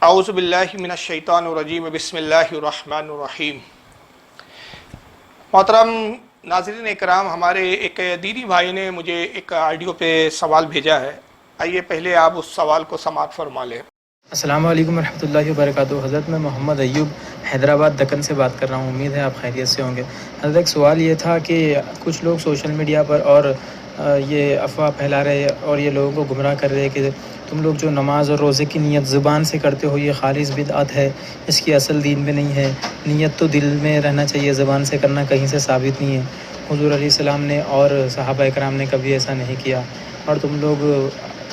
اعوذ باللہ من الشیطان الرجیم بسم اللہ الرحمن الرحیم۔ محترم ناظرین اکرام، ہمارے ایک دینی بھائی نے مجھے ایک آڈیو پہ سوال بھیجا ہے، آئیے پہلے آپ اس سوال کو سماعت فرما لیں۔ السلام علیکم ورحمۃ اللہ وبرکاتہ۔ حضرت میں محمد ایوب حیدرآباد دکن سے بات کر رہا ہوں، امید ہے آپ خیریت سے ہوں گے۔ حضرت ایک سوال یہ تھا کہ کچھ لوگ سوشل میڈیا پر اور یہ افواہ پھیلا رہے اور یہ لوگوں کو گمراہ کر رہے کہ تم لوگ جو نماز اور روزے کی نیت زبان سے کرتے ہو یہ خالص بدعت ہے، اس کی اصل دین میں نہیں ہے، نیت تو دل میں رہنا چاہیے، زبان سے کرنا کہیں سے ثابت نہیں ہے۔ حضور علیہ السلام نے اور صحابہ اکرام نے کبھی ایسا نہیں کیا، اور تم لوگ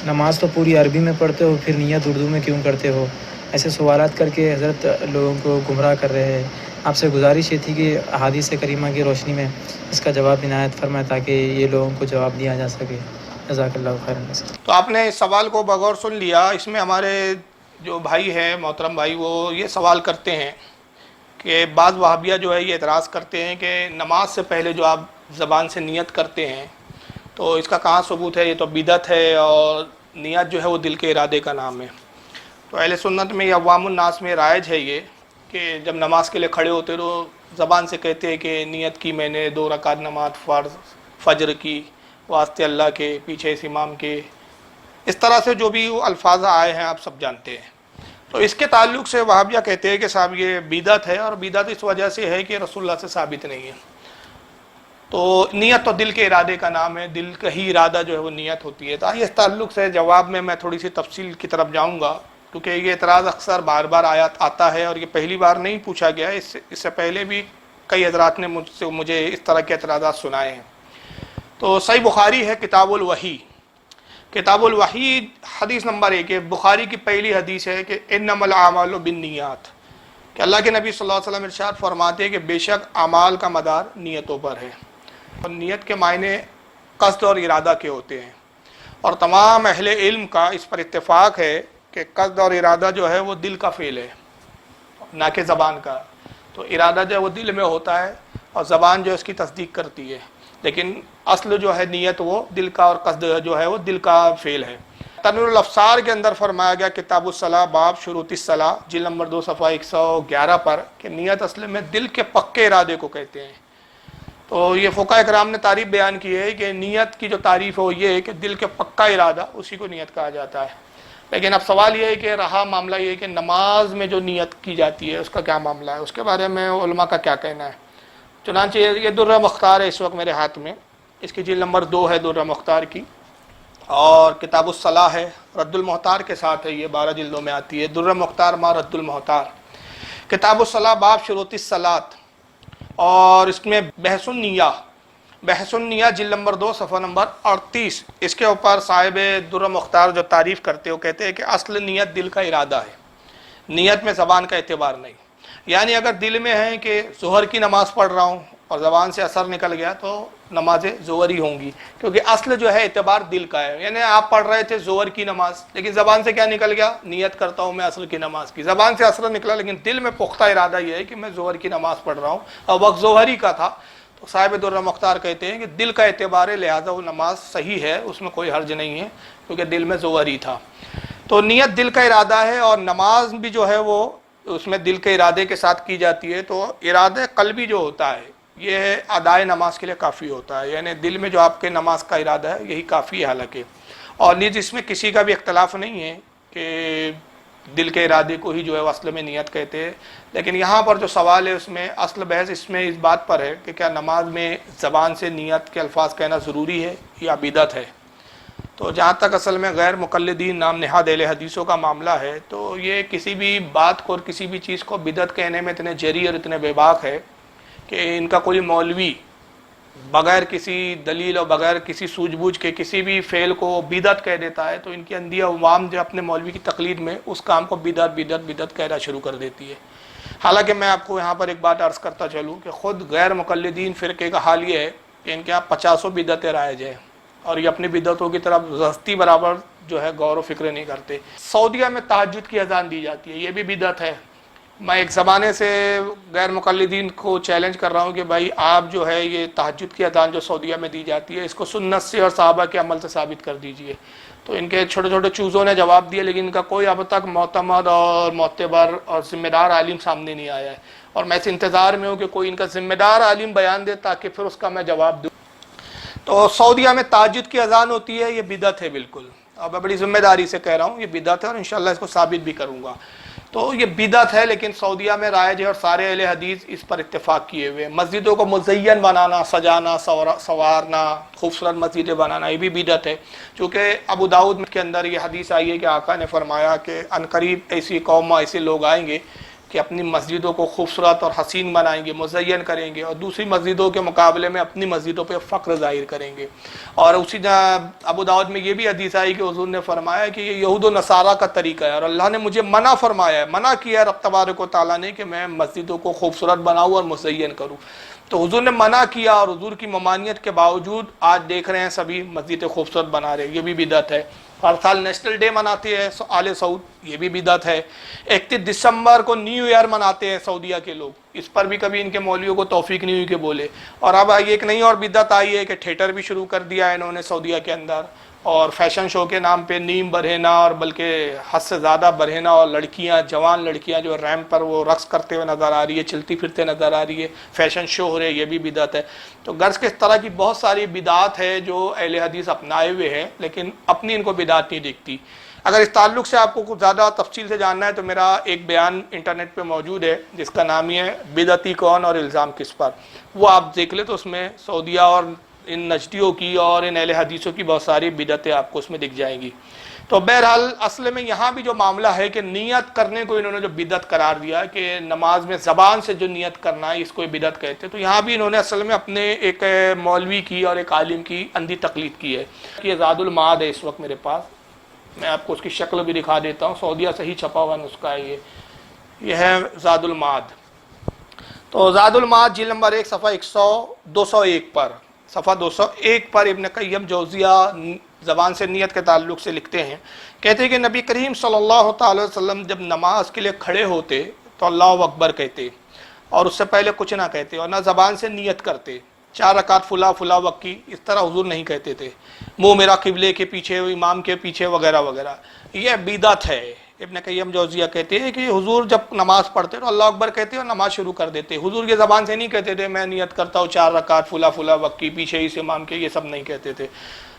نماز تو پوری عربی میں پڑھتے ہو، پھر نیت اردو میں کیوں کرتے ہو؟ ایسے سوالات کر کے حضرت لوگوں کو گمراہ کر رہے ہیں۔ آپ سے گزارش یہ تھی کہ احادیث کریمہ کی روشنی میں اس کا جواب عنایت فرمائے تاکہ یہ لوگوں کو جواب دیا جا سکے۔ جزاک اللہ خیرا۔ تو آپ نے اس سوال کو بغور سن لیا۔ اس میں ہمارے جو بھائی ہیں، محترم بھائی، وہ یہ سوال کرتے ہیں کہ بعض وہابیہ جو ہے یہ اعتراض کرتے ہیں کہ نماز سے پہلے جو آپ زبان سے نیت کرتے ہیں تو اس کا کہاں ثبوت ہے، یہ تو بدعت ہے، اور نیت جو ہے وہ دل کے ارادے کا نام ہے۔ تو اہل سنت میں یا عوام الناس میں رائج ہے یہ کہ جب نماز کے لیے کھڑے ہوتے تو زبان سے کہتے ہیں کہ نیت کی میں نے 2 رکعت نماز فجر کی واسطے اللہ کے، پیچھے اس امام کے، اس طرح سے جو بھی الفاظ آئے ہیں آپ سب جانتے ہیں۔ تو اس کے تعلق سے وہابیہ کہتے ہیں کہ صاحب یہ بدعت ہے، اور بدعت اس وجہ سے ہے کہ رسول اللہ سے ثابت نہیں ہے۔ تو نیت تو دل کے ارادے کا نام ہے، دل کا ہی ارادہ جو ہے وہ نیت ہوتی ہے۔ تو اس تعلق سے جواب میں تھوڑی سی تفصیل کی طرف جاؤں گا، کیونکہ یہ اعتراض اکثر بار بار آتا ہے، اور یہ پہلی بار نہیں پوچھا گیا ہے، اس سے پہلے بھی کئی حضرات نے مجھے اس طرح کے اعتراضات سنائے ہیں۔ تو صحیح بخاری ہے کتاب الوحی، کتاب الوحی حدیث نمبر 1 ہے، بخاری کی پہلی حدیث ہے کہ انما الاعمال بالنیات، کہ اللہ کے نبی صلی اللہ علیہ وسلم ارشاد فرماتے ہیں کہ بے شک اعمال کا مدار نیتوں پر ہے، اور نیت کے معنی قصد اور ارادہ کے ہوتے ہیں، اور تمام اہل علم کا اس پر اتفاق ہے کہ قصد اور ارادہ جو ہے وہ دل کا فعل ہے، نہ کہ زبان کا۔ تو ارادہ جو ہے وہ دل میں ہوتا ہے، اور زبان جو ہے اس کی تصدیق کرتی ہے، لیکن اصل جو ہے نیت وہ دل کا، اور قصد جو ہے وہ دل کا فعل ہے۔ تنویر الافسار کے اندر فرمایا گیا کتاب الصلاۃ باب شروط الصلاۃ جلد نمبر 2 صفحہ 111 پر کہ نیت اصل میں دل کے پکے ارادے کو کہتے ہیں۔ تو یہ فقہاء کرام نے تعریف بیان کی ہے کہ نیت کی جو تعریف ہے وہ یہ ہے کہ دل کے پکا ارادہ، اسی کو نیت کہا جاتا ہے۔ لیکن اب سوال یہ ہے کہ رہا معاملہ یہ ہے کہ نماز میں جو نیت کی جاتی ہے اس کا کیا معاملہ ہے، اس کے بارے میں علماء کا کیا کہنا ہے۔ چنانچہ یہ درہ مختار ہے اس وقت میرے ہاتھ میں، اس کی جلد نمبر 2 ہے درہ مختار کی، اور کتاب الصلاح ہے، رد المحتار کے ساتھ ہے، یہ 12 جلدوں میں آتی ہے، درہ مختار ما رد المحتار، کتاب الصلاح باب شروط الصلاۃ، اور اس میں بحث النیہ جلد نمبر 2 صفحہ نمبر 38، اس کے اوپر صاحب درہ مختار جو تعریف کرتے وہ کہتے ہیں کہ اصل نیت دل کا ارادہ ہے، نیت میں زبان کا اعتبار نہیں۔ یعنی اگر دل میں ہے کہ ظہر کی نماز پڑھ رہا ہوں اور زبان سے اثر نکل گیا تو نمازیں ظہر ہی ہوں گی، کیونکہ اصل جو ہے اعتبار دل کا ہے۔ یعنی آپ پڑھ رہے تھے ظہر کی نماز، لیکن زبان سے کیا نکل گیا، نیت کرتا ہوں میں اصل کی نماز کی، زبان سے اثر نکلا، لیکن دل میں پختہ ارادہ یہ ہے کہ میں ظہر کی نماز پڑھ رہا ہوں اور وقت ظہر ہی کا تھا۔ تو صاحب درہ مختار کہتے ہیں کہ دل کا اعتبار ہے، لہذا وہ نماز صحیح ہے، اس میں کوئی حرج نہیں ہے، کیونکہ دل میں ظہر ہی تھا۔ تو نیت دل کا ارادہ ہے، اور نماز بھی جو ہے وہ اس میں دل کے ارادے کے ساتھ کی جاتی ہے۔ تو ارادہ قلبی جو ہوتا ہے یہ ادائے نماز کے لیے کافی ہوتا ہے، یعنی دل میں جو آپ کے نماز کا ارادہ ہے یہی کافی ہے حالانکہ، اور نیز اس میں کسی کا بھی اختلاف نہیں ہے کہ دل کے ارادے کو ہی جو ہے اصل میں نیت کہتے ہیں۔ لیکن یہاں پر جو سوال ہے اس میں اصل بحث اس میں اس بات پر ہے کہ کیا نماز میں زبان سے نیت کے الفاظ کہنا ضروری ہے یا بدعت ہے۔ تو جہاں تک اصل میں غیر مقلدین نام نہاد اہل حدیثوں کا معاملہ ہے تو یہ کسی بھی بات کو اور کسی بھی چیز کو بدعت کہنے میں اتنے جری اور اتنے بے باک ہے کہ ان کا کوئی مولوی بغیر کسی دلیل اور بغیر کسی سوجھ بوجھ کے کسی بھی فعل کو بدعت کہہ دیتا ہے تو ان کی اندھی عوام جو اپنے مولوی کی تقلید میں اس کام کو بدعت کہنا شروع کر دیتی ہے۔ حالانکہ میں آپ کو یہاں پر ایک بات عرض کرتا چلوں کہ خود غیر مقلدین فرقے کا حال یہ ہے کہ ان کے یہاں 50 بدعتیں رائج ہیں، اور یہ اپنی بدعتوں کی طرف زستی برابر جو ہے غور و فکر نہیں کرتے۔ سعودیہ میں تہجد کی اذان دی جاتی ہے، یہ بھی بدعت ہے، میں ایک زمانے سے غیر مقلدین کو چیلنج کر رہا ہوں کہ بھائی آپ جو ہے یہ تہجد کی اذان جو سعودیہ میں دی جاتی ہے اس کو سنت سے اور صحابہ کے عمل سے ثابت کر دیجئے. تو ان کے چھوٹے چھوٹے چوزوں نے جواب دیا، لیکن ان کا کوئی اب تک معتمد اور معتبر اور ذمہ دار عالم سامنے نہیں آیا ہے، اور میں اس انتظار میں ہوں کہ کوئی ان کا ذمہ دار عالم بیان دے تاکہ پھر اس کا میں جواب دوں. تو سعودیہ میں تہجد کی اذان ہوتی ہے، یہ بدعت ہے بالکل، اور میں بڑی ذمہ داری سے کہہ رہا ہوں یہ بدعت ہے، اور انشاءاللہ اس کو ثابت بھی کروں گا. تو یہ بدعت ہے، لیکن سعودیہ میں رائج ہے اور سارے اہل حدیث اس پر اتفاق کیے ہوئے. مسجدوں کو مزین بنانا، سجانا، سوارنا، خوبصورت مسجدیں بنانا، یہ بھی بدعت ہے. چونکہ ابو داؤد کے اندر یہ حدیث آئی ہے کہ آقا نے فرمایا کہ عنقریب ایسی قوم، ایسے لوگ آئیں گے کہ اپنی مسجدوں کو خوبصورت اور حسین بنائیں گے، مزین کریں گے، اور دوسری مسجدوں کے مقابلے میں اپنی مسجدوں پہ فخر ظاہر کریں گے. اور اسی ابو داؤد میں یہ بھی حدیث آئی کہ حضور نے فرمایا کہ یہ یہود و نصارہ کا طریقہ ہے، اور اللہ نے مجھے منع فرمایا ہے، منع کیا ہے رب تبارک و تعالیٰ نے کہ میں مسجدوں کو خوبصورت بناؤں اور مزین کروں. تو حضور نے منع کیا، اور حضور کی ممانعت کے باوجود آج دیکھ رہے ہیں سبھی مسجدیں خوبصورت بنا رہے ہیں، یہ بھی بدعت ہے. ہر سال نیشنل ڈے مناتے ہیں آل سعود، یہ بھی بدعت ہے. 31 دسمبر کو نیو ایئر مناتے ہیں سعودیہ کے لوگ، اس پر بھی کبھی ان کے مولویوں کو توفیق نہیں ہوئی کہ بولے. اور اب ایک نئی اور بدعت آئی ہے کہ تھیٹر بھی شروع کر دیا ہے انہوں نے سعودیہ کے اندر، اور فیشن شو کے نام پہ نیم برہنہ اور بلکہ حد سے زیادہ برہنہ، اور لڑکیاں، جوان لڑکیاں جو ریمپ پر وہ رقص کرتے ہوئے نظر آ رہی ہے، چلتی پھرتے نظر آ رہی ہے، فیشن شو ہو رہے، یہ بھی بدعت ہے. تو غرض کہ اس طرح کی بہت ساری بدعات ہے جو اہل حدیث اپنائے ہوئے ہیں، لیکن اپنی ان کو بدعت نہیں دکھتی. اگر اس تعلق سے آپ کو کچھ زیادہ تفصیل سے جاننا ہے تو میرا ایک بیان انٹرنیٹ پہ موجود ہے جس کا نام یہ ہے بدعتی کون اور الزام کس پر. وہ آپ دیکھ لیں تو اس میں سعودیہ اور ان نجدیوں کی اور ان اہل حدیثوں کی بہت ساری بدعتیں آپ کو اس میں دکھ جائیں گی. تو بہرحال اصل میں یہاں بھی جو معاملہ ہے کہ نیت کرنے کو انہوں نے جو بدعت قرار دیا کہ نماز میں زبان سے جو نیت کرنا ہے اس کو بدعت کہتے ہیں، تو یہاں بھی انہوں نے اصل میں اپنے ایک مولوی کی اور ایک عالم کی اندھی تقلید کی ہے. یہ زاد المعاد ہے اس وقت میرے پاس، میں آپ کو اس کی شکل بھی دکھا دیتا ہوں، سعودیہ سے ہی چھپا ہوا نسخہ ہے یہ ہے زاد المعاد. تو زاد المعاد جلد نمبر 1 صفحہ 201 پر، صفحہ 201 پر ابن قیم جوزیہ زبان سے نیت کے تعلق سے لکھتے ہیں، کہتے ہیں کہ نبی کریم صلی اللہ تعالی وسلم جب نماز کے لیے کھڑے ہوتے تو اللہ اکبر کہتے، اور اس سے پہلے کچھ نہ کہتے، اور نہ زبان سے نیت کرتے 4 رکعت فلا فلا وقت کی، اس طرح حضور نہیں کہتے تھے، منہ میرا قبلے کے پیچھے، امام کے پیچھے وغیرہ وغیرہ. یہ بدعت ہے. ابن قیم جوزیہ کہتے ہیں کہ حضور جب نماز پڑھتے تو اللہ اکبر کہتے اور نماز شروع کر دیتے. حضور یہ زبان سے نہیں کہتے تھے میں نیت کرتا ہوں 4 رکعت فلا فلا وقت کی، پیچھے اس امام کے، یہ سب نہیں کہتے تھے.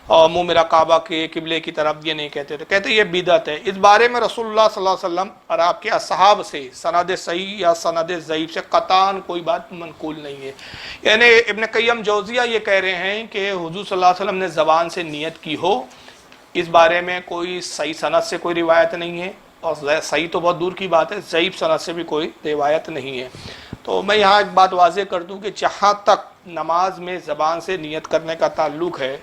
اور منہ میرا کعبہ کے قبلے کی طرف، یہ نہیں کہتے تھے. کہتے یہ بدعت ہے. اس بارے میں رسول اللہ صلی اللہ علیہ وسلم اور آپ کے اصحاب سے سند صحیح یا سند ضعیف سے قطعاً کوئی بات منقول نہیں ہے. یعنی ابن قیم جوزیہ یہ کہہ رہے ہیں کہ حضور صلی اللہ علیہ وسلم نے زبان سے نیت کی ہو، اس بارے میں کوئی صحیح سند سے کوئی روایت نہیں ہے، اور صحیح تو بہت دور کی بات ہے، ضعیف سند سے بھی کوئی روایت نہیں ہے. تو میں یہاں ایک بات واضح کر دوں کہ جہاں تک نماز میں زبان سے نیت کرنے کا تعلق ہے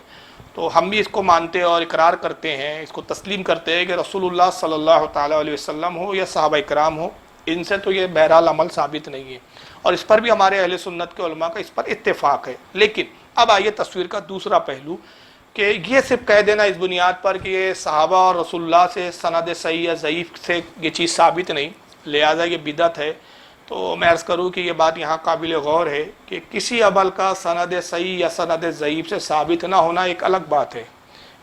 تو ہم بھی اس کو مانتے اور اقرار کرتے ہیں، اس کو تسلیم کرتے ہیں کہ رسول اللہ صلی اللہ تعالیٰ علیہ وسلم ہو یا صحابہ کرام ہو، ان سے تو یہ بہرحال عمل ثابت نہیں ہے، اور اس پر بھی ہمارے اہل سنت کے علماء کا اس پر اتفاق ہے. لیکن اب آئیے تصویر کا دوسرا پہلو کہ یہ صرف کہہ دینا اس بنیاد پر کہ یہ صحابہ اور رسول اللہ سے سند صحیح یا ضعیف سے یہ چیز ثابت نہیں، لہٰذا یہ بدعت ہے. تو میں عرض کروں کہ یہ بات یہاں قابل غور ہے کہ کسی عمل کا سند صحیح یا سند ضعیف سے ثابت نہ ہونا ایک الگ بات ہے.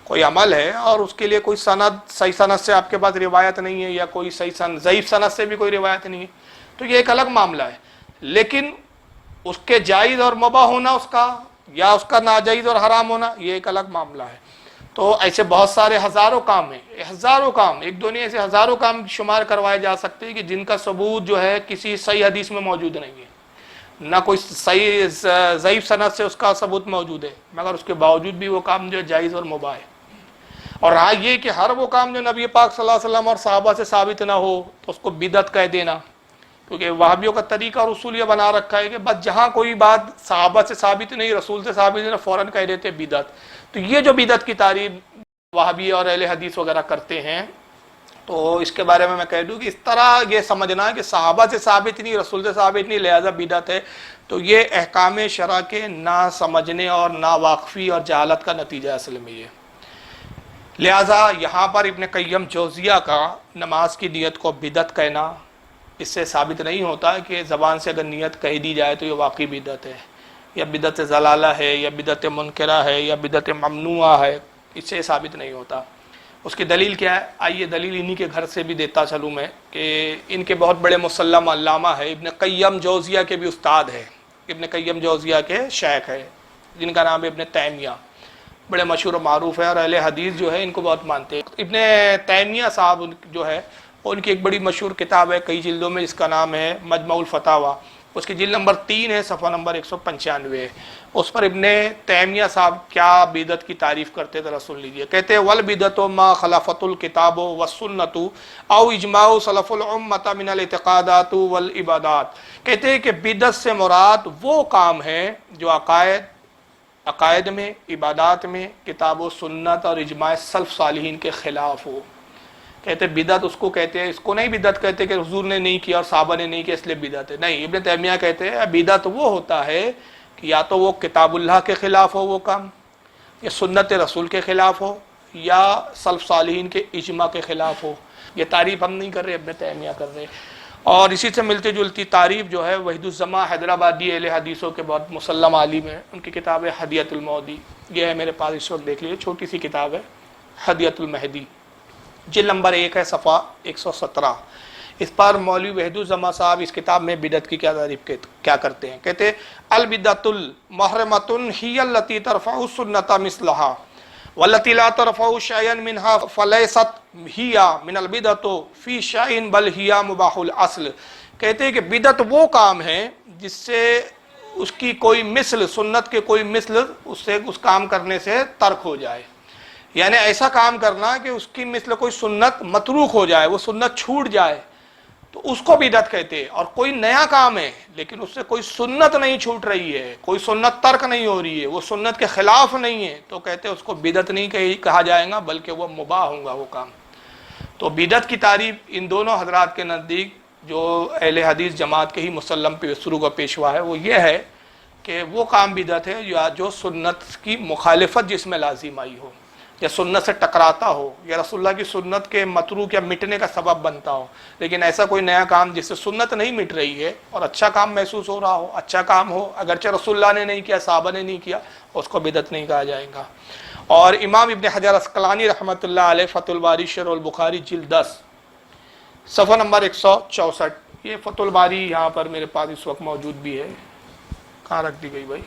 کوئی عمل ہے اور اس کے لیے کوئی سند، صحیح سند سے آپ کے پاس روایت نہیں ہے، یا کوئی صحیح سند، ضعیف سند سے بھی کوئی روایت نہیں ہے، تو یہ ایک الگ معاملہ ہے. لیکن اس کے جائز اور مباح ہونا اس کا، یا اس کا ناجائز اور حرام ہونا، یہ ایک الگ معاملہ ہے. تو ایسے بہت سارے ہزاروں کام ہیں، ہزاروں کام، ایک دو نہیں، ایسے ہزاروں کام شمار کروائے جا سکتے ہیں کہ جن کا ثبوت جو ہے کسی صحیح حدیث میں موجود نہیں ہے، نہ کوئی صحیح ضعیف سند سے اس کا ثبوت موجود ہے، مگر اس کے باوجود بھی وہ کام جو جائز اور مباح ہے. اور رہا یہ کہ ہر وہ کام جو نبی پاک صلی اللہ علیہ وسلم اور صحابہ سے ثابت نہ ہو تو اس کو بدعت کہہ دینا، کیونکہ وہابیوں کا طریقہ اور اصول یہ بنا رکھا ہے کہ بس جہاں کوئی بات صحابہ سے ثابت نہیں، رسول سے ثابت نہیں، فوراً کہہ دیتے بدعت. تو یہ جو بدعت کی تعریف وہابی اور اہل حدیث وغیرہ کرتے ہیں، تو اس کے بارے میں کہہ دوں کہ اس طرح یہ سمجھنا کہ صحابہ سے ثابت نہیں، رسول سے ثابت نہیں، لہذا بدعت ہے، تو یہ احکام شرع کے نہ سمجھنے اور نا واقفی اور جہالت کا نتیجہ اصل میں یہ. لہذا یہاں پر ابن قیم جوزیہ کا نماز کی نیت کو بدعت کہنا اس سے ثابت نہیں ہوتا کہ زبان سے اگر نیت کہہ دی جائے تو یہ واقعی بدعت ہے، یا بدعت ضلالہ ہے، یا بدعت منکرہ ہے، یا بدعت ممنوعہ ہے، اس سے ثابت نہیں ہوتا۔ اس کی دلیل کیا ہے؟ آئیے دلیل انہی کے گھر سے بھی دیتا چلوں میں، کہ ان کے بہت بڑے مسلم علامہ ہے، ابن قیم جوزیہ کے بھی استاد ہے، ابن قیم جوزیہ کے شیخ ہے، جن کا نام ہے ابن تیمیہ، بڑے مشہور و معروف ہے، اور اہل حدیث جو ہے ان کو بہت مانتے ہیں۔ ابن تیمیہ صاحب جو ہے ان کی ایک بڑی مشہور کتاب ہے کئی جلدوں میں، جس کا نام ہے مجمع الفتاوی، اس کی جلد نمبر 3 ہے، صفحہ نمبر 195 ہے۔ اس پر ابن تیمیہ صاحب کیا بدعت کی تعریف کرتے ذرا سن لیجیے۔ کہتے ہیں والبدعۃ ما خالفت الکتاب والسنۃ او اجماع سلف الامۃ من الاعتقادات والعبادات۔ کہتے ہیں کہ بدعت سے مراد وہ کام ہیں جو عقائد میں، عبادات میں، کتاب و سنت اور اجماع سلف صالحین کے خلاف ہو۔ کہتے بدعت اس کو کہتے ہیں، اس کو نہیں بدعت کہتے کہ حضور نے نہیں کیا اور صحابہ نے نہیں کیا اس لیے بدعت ہے، نہیں، ابن تیمیہ کہتے ہیں بدعت وہ ہوتا ہے کہ یا تو وہ کتاب اللہ کے خلاف ہو وہ کام، یا سنت رسول کے خلاف ہو، یا سلف صالحین کے اجماع کے خلاف ہو۔ یہ تعریف ہم نہیں کر رہے، ابن تیمیہ کر رہے۔ اور اسی سے ملتی جلتی تعریف جو ہے وحید الزماں حیدرآبادی اہل حدیثوں کے بہت مسلم عالم ہیں، ان کی کتاب ہے ہدیۃ المہدی، یہ ہے میرے پاس اس وقت، دیکھ لیجیے، چھوٹی سی کتاب ہے ہدیۃ المہدی، جلد نمبر 1 ہے، صفحہ 117۔ اس پر مولوی وحید الزماں صاحب اس کتاب میں بدعت کی کیا تعریف کیا کرتے ہیں؟ کہتے ہیں البدعۃ المحرمۃ ہی التی ترفع السنۃ مثلھا والتي لا ترفع شيئا منها فليست هي من البدعۃ في شيء بل هي مباح الاصل۔ کہتے ہیں کہ بدعت وہ کام ہے جس سے اس کی کوئی مثل، سنت کے کوئی مثل اس سے اس کام کرنے سے ترک ہو جائے، یعنی ایسا کام کرنا کہ اس کی مثل کوئی سنت متروک ہو جائے، وہ سنت چھوٹ جائے، تو اس کو بدعت کہتے ہیں۔ اور کوئی نیا کام ہے لیکن اس سے کوئی سنت نہیں چھوٹ رہی ہے، کوئی سنت ترک نہیں ہو رہی ہے، وہ سنت کے خلاف نہیں ہے، تو کہتے ہیں اس کو بدعت نہیں کہا جائے گا بلکہ وہ مباح ہوگا وہ کام۔ تو بدعت کی تعریف ان دونوں حضرات کے نزدیک، جو اہل حدیث جماعت کے ہی مسلم سرو کا پیشوا ہے، وہ یہ ہے کہ وہ کام بدعت ہے جو سنت کی مخالفت جس میں لازم آئی ہو، یا سنت سے ٹکراتا ہو، یا رسول اللہ کی سنت کے متروک یا مٹنے کا سبب بنتا ہو۔ لیکن ایسا کوئی نیا کام جس سے سنت نہیں مٹ رہی ہے اور اچھا کام محسوس ہو رہا ہو، اچھا کام ہو، اگرچہ رسول اللہ نے نہیں کیا، صحابہ نے نہیں کیا، اس کو بدعت نہیں کہا جائے گا۔ اور امام ابن حجر عسقلانی رحمۃ اللہ علیہ فتح الباری شرح البخاری جلد 10 صفحہ نمبر 164، یہ فتح الباری یہاں پر میرے پاس اس وقت موجود بھی ہے، کہاں رکھ دی گئی بھائی؟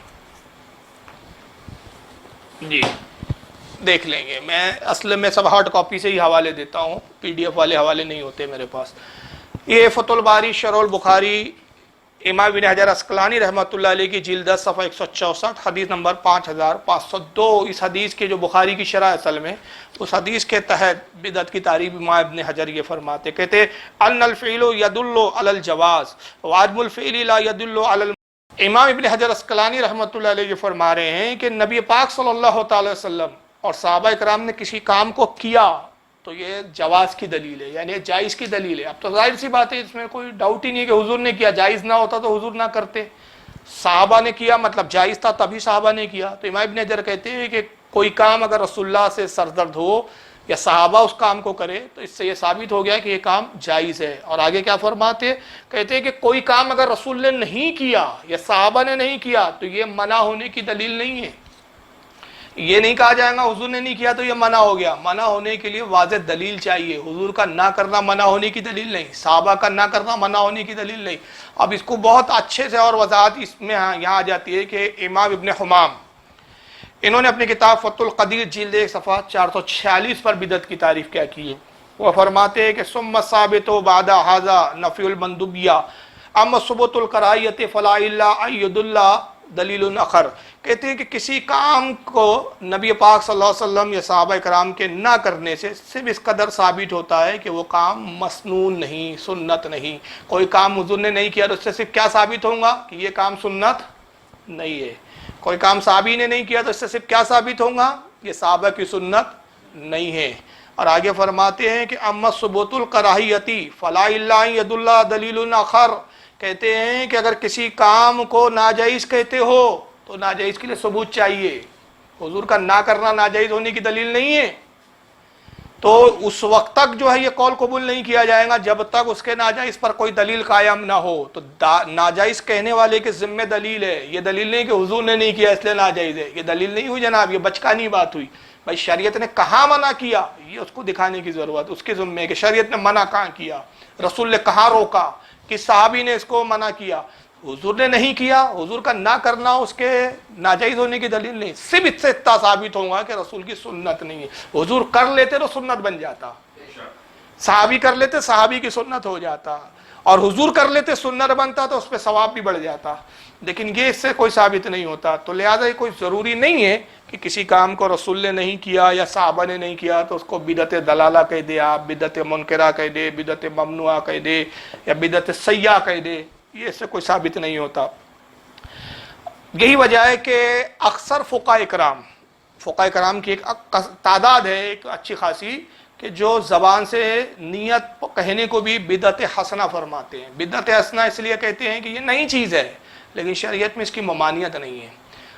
جی دیکھ لیں گے، میں اصل میں سب ہارڈ کاپی سے ہی حوالے دیتا ہوں، پی ڈی ایف والے حوالے نہیں ہوتے میرے پاس۔ یہ فتح الباری شرح البخاری امام ابن حجر عسقلانی رحمۃ اللہ علیہ کی جلد 10 صفحہ 164، حدیث نمبر 5502۔ اس حدیث کے جو بخاری کی شرح اصل میں، اس حدیث کے تحت بدعت کی تعریف امام ابن حجر یہ فرماتے، کہتے ان الفعل يدل على الجواز وعدم الفعل لا يدل على امام ابن حجر عسقلانی رحمۃ اللہ علیہ یہ فرما رہے ہیں کہ نبی پاک صلی اللہ تعالی وسلم اور صحابہ اکرام نے کسی کام کو کیا تو یہ جواز کی دلیل ہے، یعنی جائز کی دلیل ہے۔ اب تو ظاہر سی بات ہے، اس میں کوئی ڈاؤٹ ہی نہیں ہے کہ حضور نے کیا، جائز نہ ہوتا تو حضور نہ کرتے، صحابہ نے کیا مطلب جائز تھا تبھی صحابہ نے کیا۔ تو امام ابن حجر کہتے ہیں کہ کوئی کام اگر رسول اللہ سے سردرد ہو یا صحابہ اس کام کو کرے تو اس سے یہ ثابت ہو گیا کہ یہ کام جائز ہے۔ اور آگے کیا فرماتے؟ کہتے ہیں کہ کوئی کام اگر رسول نے نہیں کیا یا صحابہ نے نہیں کیا تو یہ منع ہونے کی دلیل نہیں ہے، یہ نہیں کہا جائے گا حضور نے نہیں کیا تو یہ منع ہو گیا۔ منع ہونے کے لیے واضح دلیل چاہیے، حضور کا نہ کرنا منع ہونے کی دلیل نہیں، صحابہ کا نہ کرنا منع ہونے کی دلیل نہیں۔ اب اس کو بہت اچھے سے اور وضاحت اس میں یہاں آ جاتی ہے کہ امام ابن حمام انہوں نے اپنی کتاب فتح القدیر جلد 1 صفحہ 446 پر بدعت کی تعریف کیا کی ہے۔ وہ فرماتے ہیں کہ ثم ثابت بعد ھذا نفی المندوبیہ اما ثبوت الکراہیۃ فلا الا ان يدل دلیل اخر۔ کہتے ہیں کہ کسی کام کو نبی پاک صلی اللہ علیہ وسلم یا صحابہ کرام کے نہ کرنے سے صرف اس قدر ثابت ہوتا ہے کہ وہ کام مسنون نہیں، سنت نہیں۔ کوئی کام حضور نے نہیں کیا تو اس سے صرف کیا ثابت ہوگا کہ یہ کام سنت نہیں ہے۔ کوئی کام صحابی نے نہیں کیا تو اس سے صرف کیا ثابت ہوگا؟ یہ صحابہ کی سنت نہیں ہے۔ اور آگے فرماتے ہیں کہ اما ثبوت الکراہیۃ فلا الا ان يدل دلیل اخر۔ کہتے ہیں کہ اگر کسی کام کو ناجائز کہتے ہو تو ناجائز کے لیے ثبوت چاہیے، حضور کا نہ کرنا ناجائز ہونے کی دلیل نہیں ہے۔ تو اس وقت تک جو ہے یہ قول قبول نہیں کیا جائے گا جب تک اس کے ناجائز پر کوئی دلیل قائم نہ ہو. تو ناجائز کہنے والے کے ذمہ دلیل ہے. یہ دلیل نہیں کہ حضور نے نہیں کیا اس لیے ناجائز ہے. یہ دلیل نہیں ہوئی جناب, یہ بچکانی بات ہوئی. بھائی شریعت نے کہاں منع کیا, یہ اس کو دکھانے کی ضرورت اس کے ذمہ ہے کہ شریعت نے منع کہاں کیا, رسول نے کہاں روکا, کس صحابی نے اس کو منع کیا. حضور نے نہیں کیا, حضور کا نہ کرنا اس کے ناجائز ہونے کی دلیل نہیں. صرف اس سے اتنا ثابت ہوگا کہ رسول کی سنت نہیں ہے. حضور کر لیتے تو سنت بن جاتا, صحابی کر لیتے صحابی کی سنت ہو جاتا, اور حضور کر لیتے سنت بنتا تو اس پہ ثواب بھی بڑھ جاتا. لیکن یہ اس سے کوئی ثابت نہیں ہوتا. تو لہٰذا یہ کوئی ضروری نہیں ہے کہ کسی کام کو رسول نے نہیں کیا یا صحابہ نے نہیں کیا تو اس کو بدعت دلالہ کہہ دے آپ, بدعت منکرہ کہہ دے, بدعت ممنوعہ کہہ دے, یا بدعت سیئہ کہہ دے. یہ اس سے کوئی ثابت نہیں ہوتا. یہی وجہ ہے کہ اکثر فقہاء کرام کی ایک تعداد ہے ایک اچھی خاصی کہ جو زبان سے نیت کہنے کو بھی بدعت حسنہ فرماتے ہیں. بدعت حسنہ اس لیے کہتے ہیں کہ یہ نئی چیز ہے لیکن شریعت میں اس کی ممانعت نہیں ہے.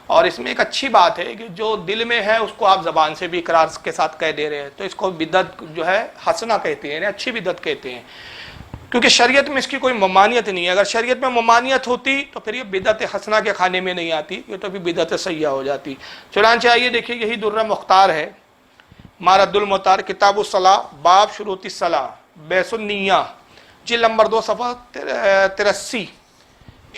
اور اس میں ایک اچھی بات ہے کہ جو دل میں ہے اس کو آپ زبان سے بھی اقرار کے ساتھ کہہ دے رہے ہیں, تو اس کو بدعت جو ہے حسنہ کہتے ہیں, یعنی اچھی بدعت کہتے ہیں, کیونکہ شریعت میں اس کی کوئی ممانعت نہیں ہے. اگر شریعت میں ممانعت ہوتی تو پھر یہ بدعت حسنہ کے کھانے میں نہیں آتی, یہ تو بھی بدعت سیئہ ہو جاتی. چنانچہ آئیے دیکھیے یہی درہ مختار ہے, مارد المختار, کتاب الصلاۃ, باب شروط الصلاۃ, بیس النیہ, جلد نمبر 2 صفحہ 83.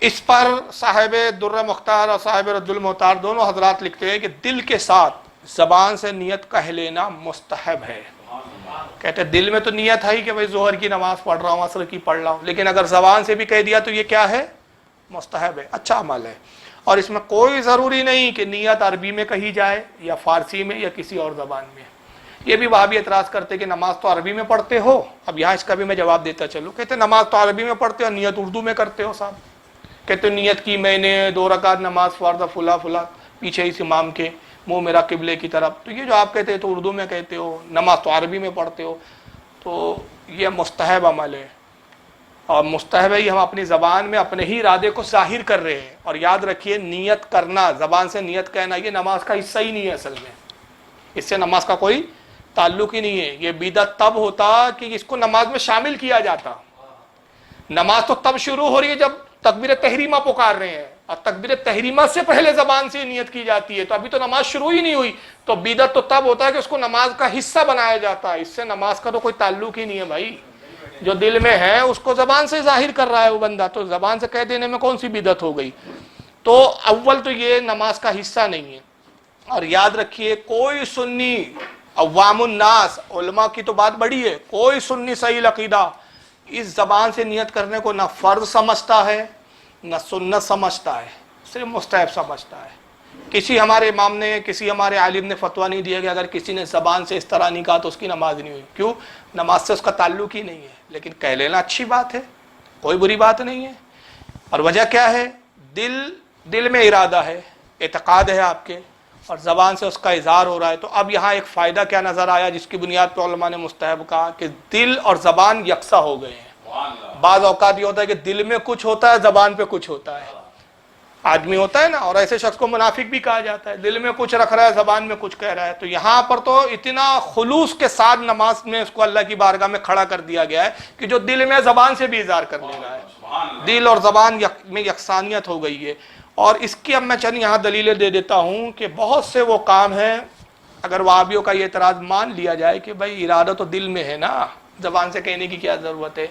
اس پر صاحب درہ مختار اور صاحب رد المختار دونوں حضرات لکھتے ہیں کہ دل کے ساتھ زبان سے نیت کہہ لینا مستحب ہے. کہتے ہیں دل میں تو نیت ہے ہی کہ بھائی ظہر کی نماز پڑھ رہا ہوں, عصر کی پڑھ رہا ہوں, لیکن اگر زبان سے بھی کہہ دیا تو یہ کیا ہے, مستحب ہے, اچھا عمل ہے. اور اس میں کوئی ضروری نہیں کہ نیت عربی میں کہی جائے یا فارسی میں یا کسی اور زبان میں. یہ بھی وہابی اعتراض کرتے کہ نماز تو عربی میں پڑھتے ہو. اب یہاں اس کا بھی میں جواب دیتا چلوں. کہتے نماز تو عربی میں پڑھتے ہو, نیت اردو میں کرتے ہو صاحب. کہتے نیت کی میں نے 2 رکعت نماز فرض فلا پیچھے اس امام کے, منہ میرا قبلے کی طرف. تو یہ جو آپ کہتے ہیں تو اردو میں کہتے ہو, نماز تو عربی میں پڑھتے ہو, تو یہ مستحب عمل ہے. اور مستحب ہے یہ ہم اپنی زبان میں اپنے ہی ارادے کو ظاہر کر رہے ہیں. اور یاد رکھیے نیت کرنا, زبان سے نیت کہنا, یہ نماز کا حصہ ہی نہیں ہے اصل میں. اس سے نماز کا کوئی تعلق ہی نہیں ہے. یہ بدعت تب ہوتا کہ اس کو نماز میں شامل کیا جاتا. نماز تو تب شروع ہو رہی ہے جب تکبیر تحریمہ پکار رہے ہیں, اور تکبیر تحریمہ سے پہلے زبان سے نیت کی جاتی ہے, تو ابھی تو نماز شروع ہی نہیں ہوئی. تو بدعت تو تب ہوتا ہے کہ اس کو نماز کا حصہ بنایا جاتا ہے. اس سے نماز کا تو کوئی تعلق ہی نہیں ہے بھائی. جو دل میں ہے اس کو زبان سے ظاہر کر رہا ہے وہ بندہ, تو زبان سے کہہ دینے میں کون سی بدعت ہو گئی. تو اول تو یہ نماز کا حصہ نہیں ہے. اور یاد رکھیے کوئی سنی, عوام الناس, علماء کی تو بات بڑی ہے, کوئی سنی صحیح عقیدہ اس زبان سے نیت کرنے کو نہ فرض سمجھتا ہے نہ سنت سمجھتا ہے, صرف مستحب سمجھتا ہے. کسی ہمارے امام نے, کسی ہمارے عالم نے فتویٰ نہیں دیا کہ اگر کسی نے زبان سے اس طرح نہیں کہا تو اس کی نماز نہیں ہوئی. کیوں؟ نماز سے اس کا تعلق ہی نہیں ہے. لیکن کہہ لینا اچھی بات ہے, کوئی بری بات نہیں ہے. اور وجہ کیا ہے, دل میں ارادہ ہے, اعتقاد ہے آپ کے, اور زبان سے اس کا اظہار ہو رہا ہے. تو اب یہاں ایک فائدہ کیا نظر آیا جس کی بنیاد پر علماء نے مستحب کہا کہ دل اور زبان یکساں ہو گئے ہیں. بعض اوقات یہ ہوتا ہے کہ دل میں کچھ ہوتا ہے, زبان پہ کچھ ہوتا ہے. آدمی ہوتا ہے نا, اور ایسے شخص کو منافق بھی کہا جاتا ہے, دل میں کچھ رکھ رہا ہے, زبان میں کچھ کہہ رہا ہے. تو یہاں پر تو اتنا خلوص کے ساتھ نماز میں اس کو اللہ کی بارگاہ میں کھڑا کر دیا گیا ہے کہ جو دل میں زبان سے بھی اظہار کر لے رہا ہے. دل اور زبان میں یکسانیت ہو گئی ہے. اور اس کی اب میں چند یہاں دلیلیں دے دیتا ہوں کہ بہت سے وہ کام ہیں, اگر وہابیوں کا یہ اعتراض مان لیا جائے کہ بھائی ارادہ تو دل میں ہے نا, زبان سے کہنے کی کیا ضرورت ہے,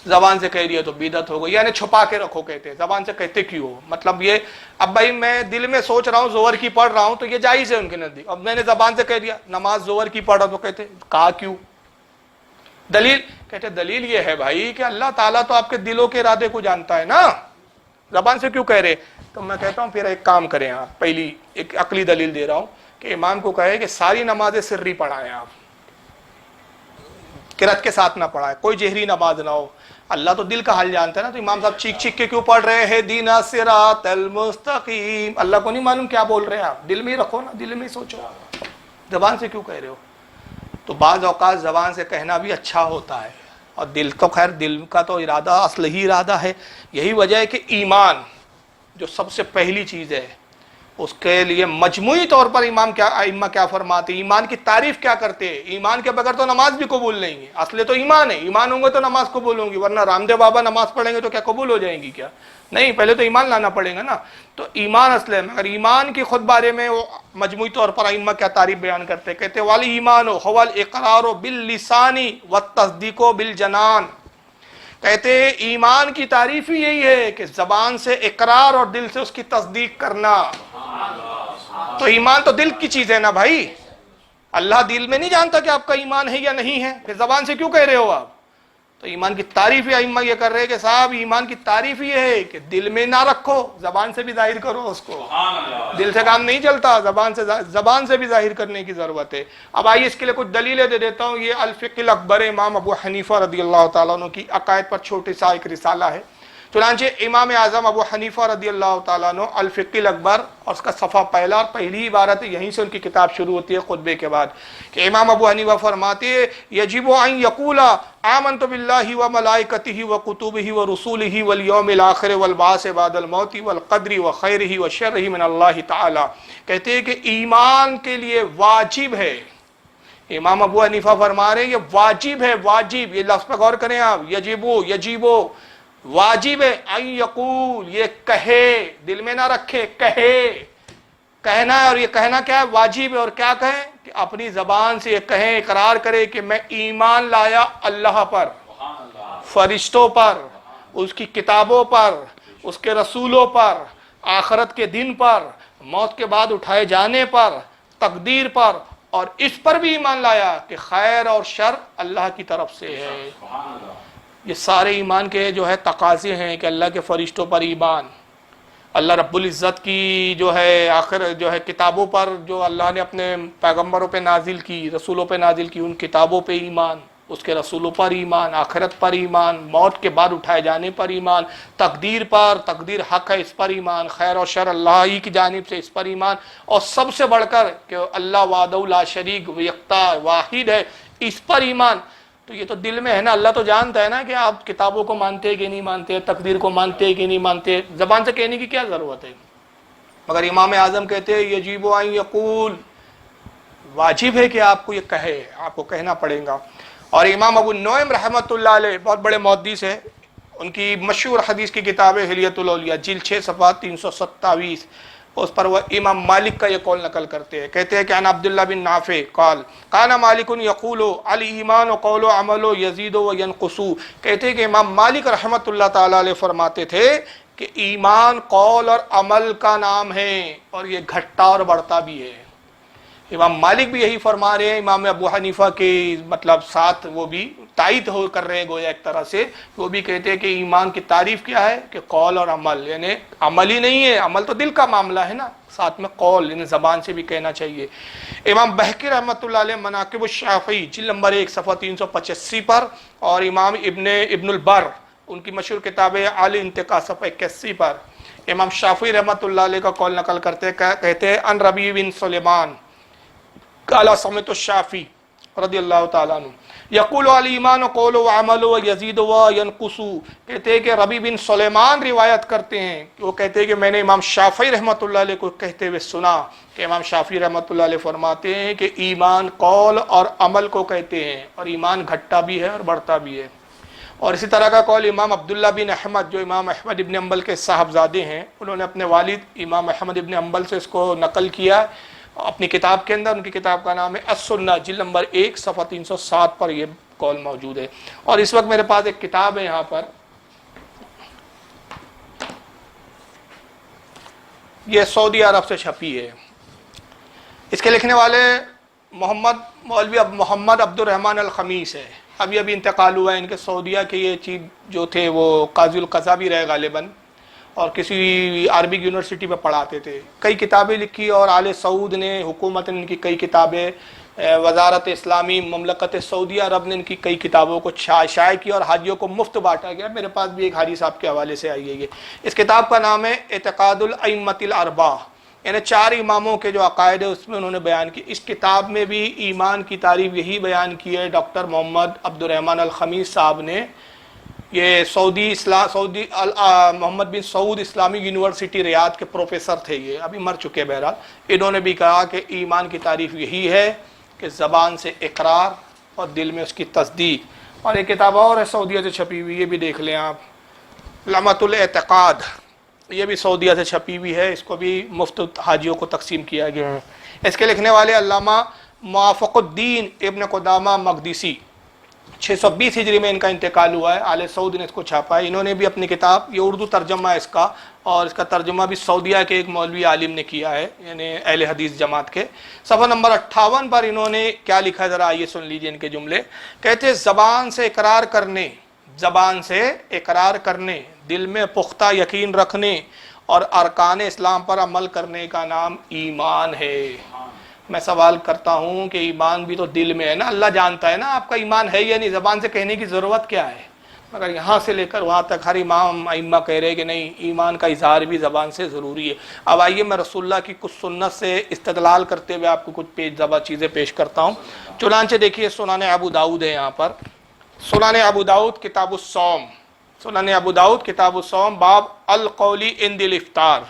زبان سے کہہ رہی ہے تو بدعت ہو گئی, یعنی چھپا کے رکھو کہتے ہیں, زبان سے کہتے کیوں ہو. مطلب یہ اب بھائی میں دل میں سوچ رہا ہوں ظہر کی پڑھ رہا ہوں تو یہ جائز ہے ان کے نزدیک, اب میں نے زبان سے کہہ دیا نماز ظہر کی پڑھ رہا تو کہتے کہا کیوں, دلیل, کہتے دلیل یہ ہے بھائی کہ اللہ تعالیٰ تو آپ کے دلوں کے ارادے کو جانتا ہے نا, زبان سے کیوں کہہ رہے. تو میں کہتا ہوں پھر ایک کام کریں آپ, پہلی ایک عقلی دلیل دے رہا ہوں کہ امام کو کہے کہ ساری نمازیں سری پڑھائیں, آپ قرات کے ساتھ نہ پڑھائیں, کوئی جہری نماز نہ ہو. اللہ تو دل کا حال جانتا ہے نا, تو امام صاحب چیخ چیخ کے کیوں پڑھ رہے ہیں دینا صراط المستقیم, اللہ کو نہیں معلوم کیا بول رہے ہیں آپ, دل میں ہی رکھو نا, دل میں ہی سوچو, زبان سے کیوں کہہ رہے ہو. تو بعض اوقات زبان سے کہنا بھی اچھا ہوتا ہے, اور دل تو خیر دل کا تو ارادہ اصل ہی ارادہ ہے. یہی وجہ ہے کہ ایمان جو سب سے پہلی چیز ہے اس کے لیے مجموعی طور پر ائمہ کیا فرماتے ہیں، ایمان کی تعریف کیا کرتے ہیں۔ ایمان کے بغیر تو نماز بھی قبول نہیں ہے، اصل تو ایمان ہے، ایمان ہوں گے تو نماز قبول ہوں گی، ورنہ رام دیو بابا نماز پڑھیں گے تو کیا قبول ہو جائیں گی؟ کیا نہیں، پہلے تو ایمان لانا پڑے گا نا۔ تو ایمان اصل ہے، مگر ایمان کی خود بارے میں وہ مجموعی طور پر ائمہ کیا تعریف بیان کرتے ہیں، کہتے والی ایمان هو الاقرار باللسان والتصدیق بالجنان، کہتے ایمان کی تعریف ہی یہی ہے کہ زبان سے اقرار اور دل سے اس کی تصدیق کرنا۔ تو ایمان تو دل کی چیز ہے نا بھائی، اللہ دل میں نہیں جانتا کہ آپ کا ایمان ہے یا نہیں ہے، پھر زبان سے کیوں کہہ رہے ہو آپ؟ تو ایمان کی تعریف ہی ائمہ یہ کر رہے ہیں کہ صاحب ایمان کی تعریف یہ ہے کہ دل میں نہ رکھو، زبان سے بھی ظاہر کرو اس کو۔ دل سے کام نہیں چلتا، زبان سے بھی ظاہر کرنے کی ضرورت ہے۔ اب آئیے اس کے لیے کچھ دلیلیں دے دیتا ہوں۔ یہ الفقہ الاکبر امام ابو حنیفہ رضی اللہ تعالیٰ عنہ کی عقائد پر چھوٹی سا ایک رسالہ ہے۔ چنانچہ امام اعظم ابو حنیفہ رضی اللہ تعالیٰ عنہ الفقہ الاکبر اور اس کا صفحہ پہلا اور پہلی عبارت، یہیں سے ان کی کتاب شروع ہوتی ہے خطبے کے بعد، کہ امام ابو حنیفہ فرماتے ہیں یجب ان یقول آمنت باللہ وملائکتہ وکتبہ ورسولہ والیوم الآخر والبعث بعد الموت والقدر وخیرہ وشرہ من اللہ تعالی، کہتے ہیں کہ ایمان کے لیے واجب ہے، امام ابو حنیفہ فرما رہے ہیں یہ واجب ہے، واجب، یہ لفظ پر غور کریں آپ، یجیبو واجب ہے، ان یقول یہ کہے، دل میں نہ رکھے، کہنا ہے، اور یہ کہنا کیا ہے؟ واجب ہے۔ اور کیا کہیں؟ کہ اپنی زبان سے یہ کہیں، اقرار کرے کہ میں ایمان لایا اللہ پر، فرشتوں پر، اس کی کتابوں پر، اس کے رسولوں پر، آخرت کے دن پر، موت کے بعد اٹھائے جانے پر، تقدیر پر، اور اس پر بھی ایمان لایا کہ خیر اور شر اللہ کی طرف سے ہے۔ یہ سارے ایمان کے جو ہے تقاضے ہیں کہ اللہ کے فرشتوں پر ایمان، اللہ رب العزت کی جو ہے آخر جو ہے کتابوں پر جو اللہ نے اپنے پیغمبروں پہ نازل کی، رسولوں پہ نازل کی، ان کتابوں پہ ایمان، اس کے رسولوں پر ایمان، آخرت پر ایمان، موت کے بعد اٹھائے جانے پر ایمان، تقدیر پر، تقدیر حق ہے اس پر ایمان، خیر اور شر اللہ ہی کی جانب سے اس پر ایمان، اور سب سے بڑھ کر کہ اللہ وحدہ لا شریک یکتا واحد ہے اس پر ایمان۔ تو یہ تو دل میں ہے نا، اللہ تو جانتا ہے نا کہ آپ کتابوں کو مانتے ہیں کہ نہیں مانتے، تقدیر کو مانتے ہیں کہ نہیں مانتے، زبان سے کہنے کی کیا ضرورت ہے؟ مگر امام اعظم کہتے ہیں یجب ان یقول، واجب ہے کہ آپ کو یہ کہے، آپ کو کہنا پڑے گا۔ اور امام ابو نعیم رحمۃ اللہ علیہ بہت بڑے محدث ہیں، ان کی مشہور حدیث کی کتاب ہے حلیۃ الاولیاء، جلد 6 صفحہ 327، اس پر وہ امام مالک کا یہ قول نقل کرتے ہیں، کہتے ہیں کہ عن عبداللہ بن نافع قال کان مالک یقول الایمان قول و عمل یزید و ینقص، کہتے ہیں کہ امام مالک رحمۃ اللہ تعالی علیہ فرماتے تھے کہ ایمان قول اور عمل کا نام ہے اور یہ گھٹتا اور بڑھتا بھی ہے۔ امام مالک بھی یہی فرما رہے ہیں، امام ابو حنیفہ کے مطلب ساتھ وہ بھی تائید ہو کر رہے ہیں گویا ایک طرح سے، وہ بھی کہتے ہیں کہ ایمان کی تعریف کیا ہے کہ قول اور عمل، یعنی عمل ہی نہیں ہے، عمل تو دل کا معاملہ ہے نا، ساتھ میں قول یعنی زبان سے بھی کہنا چاہیے۔ امام بہقی رحمۃ اللہ علیہ مناقب الشافعی جلد نمبر 1 صفحہ 385 پر، اور امام ابن البر ان کی مشہور کتاب ہے عالی انتقاء صفحہ 81 پر امام شافعی رحمۃ اللہ علیہ کا قول نقل کرتے ہیں، کہتے ہیں ان ربیع بن سلیمان قال سمعت الشافعی رضی اللہ تعالیٰ عنہ یقول الایمان قول و عمل و یزید و ینقص، کہتے ہیں کہ ربیع بن سلیمان روایت کرتے ہیں، وہ کہتے ہیں کہ میں نے امام شافعی رحمۃ اللہ علیہ کو کہتے ہوئے سنا کہ امام شافعی رحمۃ اللہ علیہ فرماتے ہیں کہ ایمان قول اور عمل کو کہتے ہیں، اور ایمان گھٹتا بھی ہے اور بڑھتا بھی ہے۔ اور اسی طرح کا قول امام عبداللہ بن احمد جو امام احمد ابن حنبل کے صاحبزادے ہیں، انہوں نے اپنے والد امام احمد ابن حنبل سے اس کو نقل کیا اپنی کتاب کے اندر، ان کی کتاب کا نام ہے السنہ جلد نمبر 1 صفحہ 307 پر یہ قول موجود ہے۔ اور اس وقت میرے پاس ایک کتاب ہے یہاں پر، یہ سعودی عرب سے چھپی ہے، اس کے لکھنے والے مولوی محمد عبد الرحمن الخمیس ہے، ابھی انتقال ہوا ہے ان کے، سعودیہ کے یہ چیف جو تھے وہ قاضی القضا بھی رہے غالباً، اور کسی عربک یونیورسٹی میں پڑھاتے تھے، کئی کتابیں لکھی، اور آل سعود نے، حکومت نے ان کی کئی کتابیں، وزارت اسلامی مملکت سعودیہ عرب نے ان کی کئی کتابوں کو شائع کیا اور حاجیوں کو مفت بانٹا گیا۔ میرے پاس بھی ایک حاجی صاحب کے حوالے سے آئی ہے یہ، اس کتاب کا نام ہے اعتقاد الائمۃ الاربعہ، یعنی 4 اماموں کے جو عقائد ہے اس میں انہوں نے بیان کی۔ اس کتاب میں بھی ایمان کی تعریف یہی بیان کی ہے ڈاکٹر محمد عبد الرحمن الخمیس صاحب نے، یہ محمد بن سعود اسلامک یونیورسٹی ریاض کے پروفیسر تھے، یہ ابھی مر چکے بہرحال. انہوں نے بھی کہا کہ ایمان کی تعریف یہی ہے کہ زبان سے اقرار اور دل میں اس کی تصدیق. اور ایک کتاب اور ہے سعودیہ سے چھپی ہوئی، یہ بھی دیکھ لیں آپ، لمعۃ الاعتقاد، یہ بھی سعودیہ سے چھپی ہوئی ہے، اس کو بھی مفت حاجیوں کو تقسیم کیا گیا ہے. اس کے لکھنے والے علامہ موافق الدین ابن قدامہ مقدسی، 620 ہجری میں ان کا انتقال ہوا ہے. آل سعود نے اس کو چھاپا ہے. انہوں نے بھی اپنی کتاب، یہ اردو ترجمہ ہے اس کا، اور اس کا ترجمہ بھی سعودیہ کے ایک مولوی عالم نے کیا ہے، یعنی اہل حدیث جماعت کے. صفحہ نمبر 58 پر انہوں نے کیا لکھا ہے، ذرا آئیے سن لیجیے ان کے جملے. کہتے ہیں زبان سے اقرار کرنے، دل میں پختہ یقین رکھنے اور ارکان اسلام پر عمل کرنے کا نام ایمان ہے. میں سوال کرتا ہوں کہ ایمان بھی تو دل میں ہے نا، اللہ جانتا ہے نا آپ کا ایمان ہے یا نہیں، زبان سے کہنے کی ضرورت کیا ہے؟ مگر یہاں سے لے کر وہاں تک ہر امام ائمہ کہہ رہے کہ نہیں، ایمان کا اظہار بھی زبان سے ضروری ہے. اب آئیے میں رسول اللہ کی کچھ سنت سے استدلال کرتے ہوئے آپ کو کچھ پیش زبا چیزیں پیش کرتا ہوں. چنانچہ دیکھیے سنن ابو داؤد ہے، یہاں پر سنن ابو داؤد کتاب الصوم، سنن ابو داؤد کتاب الصوم، باب القولی عند الافطار،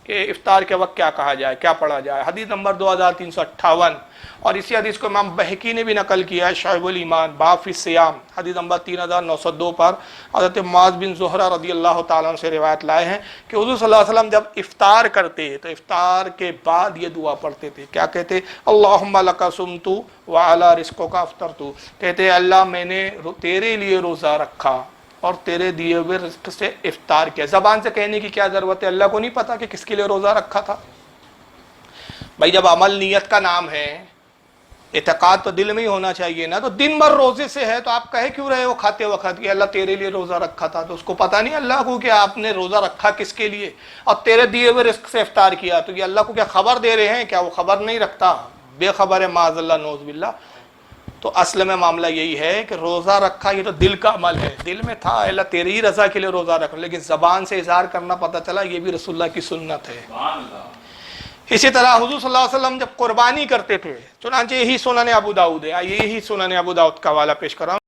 کہ افطار کے وقت کیا کہا جائے، کیا پڑھا جائے. حدیث نمبر 2358. اور اسی حدیث کو امام بہقی نے بھی نقل کیا ہے، شعب الایمان، باب فی الصیام، حدیث نمبر 3902 پر حضرت معاذ بن زہرہ رضی اللہ تعالیٰ عنہ سے روایت لائے ہیں کہ حضور صلی اللہ علیہ وسلم جب افطار کرتے تو افطار کے بعد یہ دعا پڑھتے تھے. کیا کہتے؟ اللہم لک صمت وعلی رزقک افطرت، کہتے اللہ میں نے تیرے لیے روزہ رکھا اور تیرے دیے ہوئے رزق سے افطار کیا. زبان سے کہنے کی کیا ضرورت ہے؟ اللہ کو نہیں پتا کہ کس کے لیے روزہ رکھا تھا؟ بھائی جب عمل نیت کا نام ہے، اعتقاد تو دل میں ہی ہونا چاہیے نا. تو دن بھر روزے سے ہے تو آپ کہے کیوں رہے ہو کھاتے وقت کہ اللہ تیرے لیے روزہ رکھا تھا؟ تو اس کو پتا نہیں اللہ کو کہ آپ نے روزہ رکھا کس کے لیے اور تیرے دیے ہوئے رزق سے افطار کیا. تو یہ اللہ کو کیا خبر دے رہے ہیں؟ کیا وہ خبر نہیں رکھتا؟ بے خبر ہے، معاذ اللہ نعوذ باللہ. تو اصل میں معاملہ یہی ہے کہ روزہ رکھا یہ تو دل کا عمل ہے، دل میں تھا اللہ تیری ہی رضا کے لیے روزہ رکھا، لیکن زبان سے اظہار کرنا پتہ چلا یہ بھی رسول اللہ کی سنت ہے. اسی طرح حضور صلی اللہ علیہ وسلم جب قربانی کرتے تھے، چنانچہ یہی سنن ابو داؤد ہے، یہی سنن ابو داؤد کا حوالہ پیش کر رہا ہوں.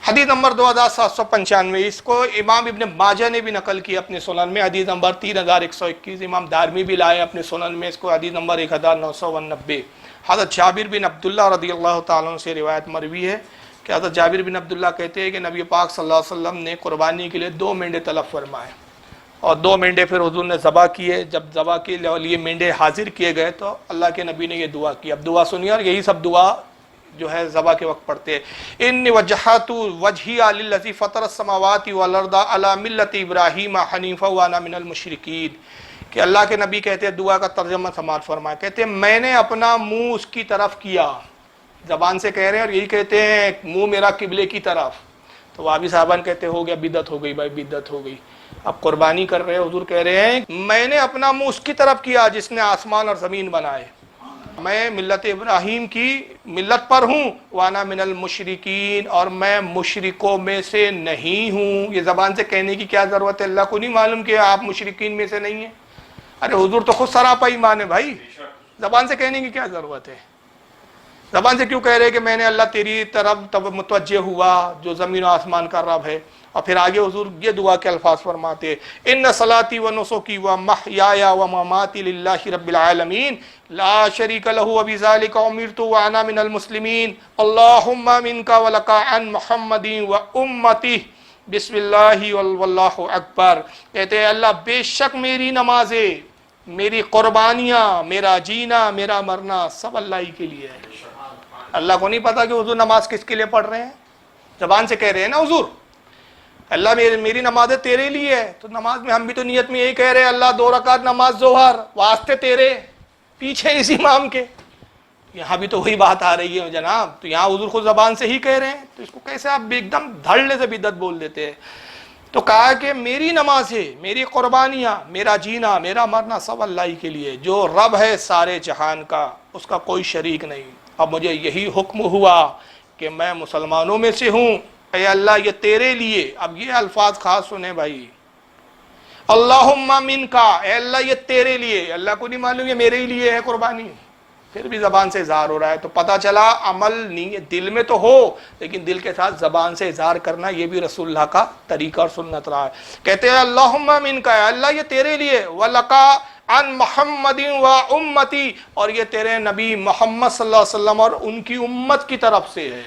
حدیث نمبر 2795، اس کو امام ابن ماجہ نے بھی نقل کیا اپنے سنن میں، حدیث نمبر 3121. امام دارمی بھی لائے اپنے سنن میں اس کو، حدیث نمبر 1990. حضرت جابر بن عبداللہ رضی اللہ تعالیٰ عنہ سے روایت مروی ہے کہ حضرت جابر بن عبداللہ کہتے ہیں کہ نبی پاک صلی اللہ علیہ وسلم نے قربانی کے لیے 2 مینڈے طلب فرمائے اور 2 مینڈے پھر حضور نے ذبح کیے. جب ذبح کے لیے مینڈے حاضر کیے گئے تو اللہ کے نبی نے یہ دعا کی. اب دعا سنیے، اور یہی سب دعا جو ہے ذبح کے وقت پڑھتے ہیں. انی وجہت وجہی للذی فطر السماوات والارض علی ملت ابراہیم حنیفا وانا من المشرکین، کہ اللہ کے نبی کہتے ہیں، دعا کا ترجمہ سماعت فرمائے، کہتے ہیں میں نے اپنا منہ اس کی طرف کیا، زبان سے کہہ رہے ہیں اور یہی کہتے ہیں منہ میرا قبلے کی طرف. تو وہابی صاحبان کہتے ہو گیا بدعت ہو گئی، بھائی بدعت ہو گئی. اب قربانی کر رہے ہیں، حضور کہہ رہے ہیں میں نے اپنا منہ اس کی طرف کیا جس نے آسمان اور زمین بنائے، میں ملت ابراہیم کی ملت پر ہوں، وانا من المشرکین، اور میں مشرکوں میں سے نہیں ہوں. یہ زبان سے کہنے کی کیا ضرورت ہے؟ اللہ کو نہیں معلوم کہ آپ مشرکین میں سے نہیں ہیں؟ ارے حضور تو خود سراپا ایمان ہے بھائی، زبان سے کہنے کی کیا ضرورت ہے؟ زبان سے کیوں کہہ رہے کہ میں نے اللہ تیری طرف متوجہ ہوا جو زمین و آسمان کا رب ہے. اور پھر آگے حضور یہ دعا کے الفاظ فرماتے ہیں، ان صلاتی و نسکی و محیای و مماتی للہ رب العالمین لا شریک لہ وبذالک امرت وانا من المسلمین اللہم منک ولک عن محمد و امتہ بسم اللہ واللہ اکبر. کہتے ہیں اللہ بے شک میری نمازیں، میری قربانیاں، میرا جینا، میرا مرنا سب اللہ ہی کے لیے ہے. اللہ کو نہیں پتا کہ حضور نماز کس کے لیے پڑھ رہے ہیں؟ زبان سے کہہ رہے ہیں نا حضور اللہ میری نمازیں تیرے لیے ہے. تو نماز میں ہم بھی تو نیت میں یہی کہہ رہے ہیں اللہ 2 رکعت نماز ظہر واسطے تیرے، پیچھے اس امام کے. یہاں بھی تو وہی بات آ رہی ہے جناب. تو یہاں حضور خود زبان سے ہی کہہ رہے ہیں، تو اس کو کیسے آپ ایک دم دھڑلے سے بدعت بول دیتے ہیں؟ تو کہا کہ میری نمازیں، میری قربانیاں، میرا جینا، میرا مرنا سب اللہ ہی کے لیے، جو رب ہے سارے جہان کا، اس کا کوئی شریک نہیں. اب مجھے یہی حکم ہوا کہ میں مسلمانوں میں سے ہوں، اے اللہ یہ تیرے لیے. اب یہ الفاظ خاص سنیں بھائی، اللہم منکا، اے اللہ یہ تیرے لیے. اللہ کو نہیں معلوم یہ میرے ہی لیے ہے قربانی؟ پھر بھی زبان سے اظہار ہو رہا ہے، تو پتہ چلا عمل نہیں ہے، دل میں تو ہو لیکن دل کے ساتھ زبان سے اظہار کرنا یہ بھی رسول اللہ کا طریقہ اور سنت رہا ہے۔ کہتے ہیں اللہم منک، اللہ یہ تیرے لیے، وَلَقَا عن محمد و امتی، اور یہ تیرے نبی محمد صلی اللہ علیہ وسلم اور ان کی امت کی طرف سے ہے،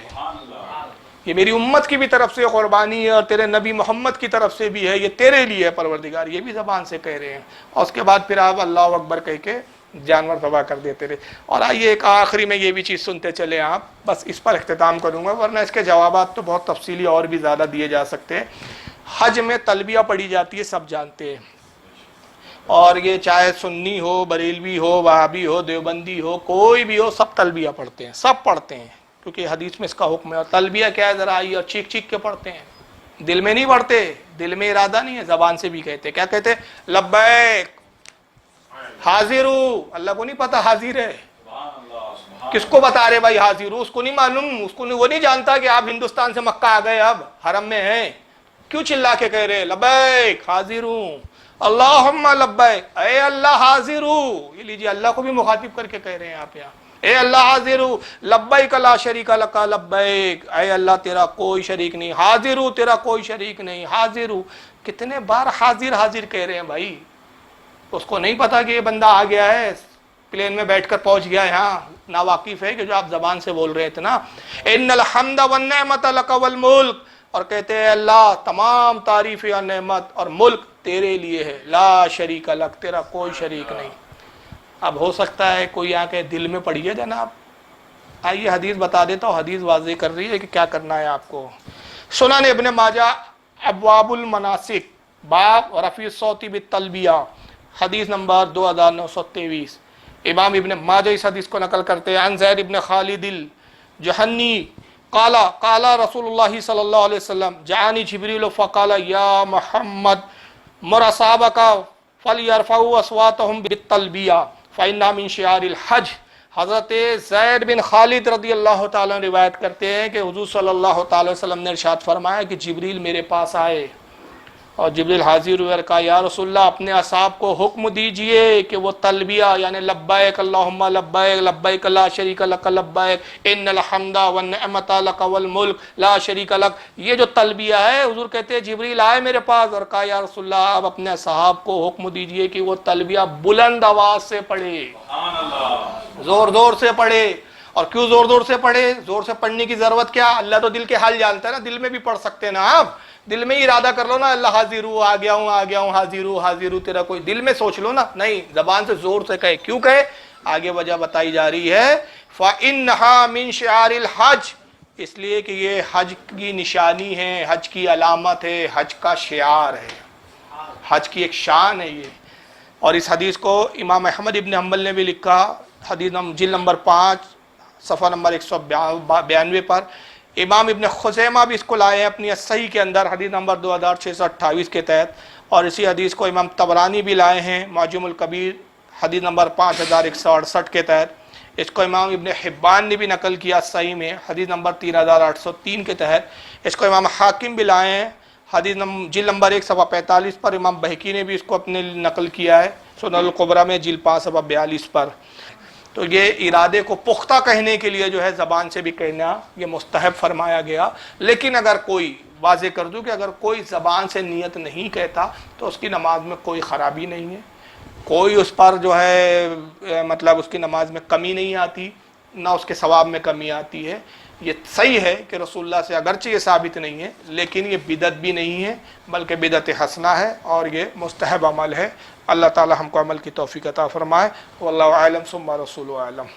یہ میری امت کی بھی طرف سے قربانی ہے اور تیرے نبی محمد کی طرف سے بھی ہے، یہ تیرے لیے ہے پروردگار، یہ بھی زبان سے کہہ رہے ہیں۔ اور اس کے بعد پھر آپ اللہ اکبر کہہ کے جانور ذبح کر دیتے رہے۔ اور آئیے ایک آخری میں یہ بھی چیز سنتے چلے آپ، بس اس پر اختتام کروں گا، ورنہ اس کے جوابات تو بہت تفصیلی اور بھی زیادہ دیے جا سکتے ہیں۔ حج میں تلبیہ پڑھی جاتی ہے، سب جانتے ہیں، اور یہ چاہے سنی ہو، بریلوی ہو، وہابی ہو، دیوبندی ہو، کوئی بھی ہو، سب تلبیہ پڑھتے ہیں، سب پڑھتے ہیں، کیونکہ حدیث میں اس کا حکم ہے۔ اور تلبیہ کیا ہے ذرا آئیے، اور چیخ چیخ کے پڑھتے ہیں، دل میں نہیں پڑھتے، دل میں ارادہ نہیں ہے، زبان سے بھی کہتے ہیں۔ کیا کہتے ہیں؟ لبیک، حاضر ہوں، اللہ کو نہیں پتا حاضر ہے، کس کو بتا رہے بھائی حاضر ہوں؟ اس کو نہیں معلوم، اس کو وہ نہیں جانتا کہ آپ ہندوستان سے مکہ آ گئے، اب حرم میں ہیں، کیوں چلا کے کہہ رہے لبیک حاضر ہوں، اللہم لبیک، اے اللہ حاضر ہوں، یہ لیجیے اللہ کو بھی مخاطب کر کے کہہ رہے ہیں آپ یہاں، اے اللہ حاضر ہوں، لبیک لا شریک لک لبیک، اے اللہ تیرا کوئی شریک نہیں، حاضر ہوں تیرا کوئی شریک نہیں، حاضر ہوں۔ کتنے بار حاضر حاضر کہہ رہے ہیں بھائی، اس کو نہیں پتا کہ یہ بندہ آ گیا ہے، پلین میں بیٹھ کر پہنچ گیا ہے، ہاں ناواقف ہے کہ جو آپ زبان سے بول رہے تھے نا، ان الحمد والنعمت لک والملک، اور کہتے ہیں اللہ تمام تعریف اور نعمت اور ملک تیرے لیے ہے، لا شریک لک، تیرا کوئی شریک نہیں۔ اب ہو سکتا ہے کوئی آ کے دل میں پڑھیے جناب، آئیے حدیث بتا دیتا ہوں، حدیث واضح کر رہی ہے کہ کیا کرنا ہے آپ کو۔ سنن ابن ماجہ ابواب المناسک باب رفیع الصوت بالتلبیہ، حدیث نمبر 2923، امام ابن ماجہ اس حدیث کو نقل کرتے ہیں، عن زید ابن خالد الجہنی قال قال رسول اللہ صلی اللہ علیہ وسلم جاءنی جبریل فقال یا محمد مر اصحابک فلیرفعوا اصواتهم بالتلبیہ فإنها من شعار الحج۔ حضرت زید بن خالد رضی اللہ تعالیٰ روایت کرتے ہیں کہ حضور صلی اللہ تعالی وسلم نے ارشاد فرمایا کہ جبریل میرے پاس آئے اور جبریل حاضر ہوئے اور کہا یا رسول اللہ اپنے اصحاب کو حکم دیجئے کہ وہ تلبیہ یعنی لبیک اللہم لبیک لبیک لا شریک لک لبیک ان الحمد والنعمت لک والملک لا شریک لک، یہ جو تلبیہ ہے حضور کہتے ہیں جبریل آئے میرے پاس اور کہا یا رسول اللہ آپ اپنے اصحاب کو حکم دیجئے کہ وہ تلبیہ بلند آواز سے پڑھے، زور زور سے پڑھے۔ اور کیوں زور زور سے پڑھے؟ زور سے پڑھنے کی ضرورت کیا؟ اللہ تو دل کے حال جانتا ہے نا، دل میں بھی پڑھ سکتے ہیں نا آپ، دل میں ہی ارادہ کر لو نا اللہ حاضر ہوں، آ گیا ہوں آ گیا ہوں، حاضر ہوں حاضر ہوں، تیرا کوئی دل میں سوچ لو نا، نہیں زبان سے زور سے کہے۔ کیوں کہے؟ آگے وجہ بتائی جا رہی ہے، فَإِنَّهَا مِن شِعَارِ الْحَجِّ، اس لیے کہ یہ حج کی نشانی ہے، حج کی علامت ہے، حج کا شعار ہے، حج کی ایک شان ہے یہ۔ اور اس حدیث کو امام احمد ابن حنبل نے بھی لکھا، حدیث جلد نمبر 5 صفحہ نمبر 192 پر۔ امام ابن خزیمہ بھی اس کو لائے ہیں اپنی صحیح کے اندر حدیث نمبر 2628 کے تحت، اور اسی حدیث کو امام طبرانی بھی لائے ہیں معجم الکبیر حدیث نمبر 5168 کے تحت۔ اس کو امام ابن حبان نے بھی نقل کیا صحیح میں حدیث نمبر 3803 کے تحت۔ اس کو امام حاکم بھی لائے ہیں حدیث جلد نمبر 1 صفحہ 45 پر۔ امام بہقی نے بھی اس کو اپنے نقل کیا ہے سنن الکبریٰ میں جلد 5 صفحہ 42 پر۔ تو یہ ارادے کو پختہ کہنے کے لیے جو ہے زبان سے بھی کہنا یہ مستحب فرمایا گیا، لیکن اگر کوئی واضح کر دوں کہ اگر کوئی زبان سے نیت نہیں کہتا تو اس کی نماز میں کوئی خرابی نہیں ہے، کوئی اس پر جو ہے مطلب اس کی نماز میں کمی نہیں آتی، نہ اس کے ثواب میں کمی آتی ہے۔ یہ صحیح ہے کہ رسول اللہ سے اگرچہ یہ ثابت نہیں ہے لیکن یہ بدعت بھی نہیں ہے بلکہ بدعت حسنہ ہے اور یہ مستحب عمل ہے۔ اللہ تعالی ہم کو عمل کی توفیق عطا فرمائے۔ واللہ اعلم ثم رسول اعلم۔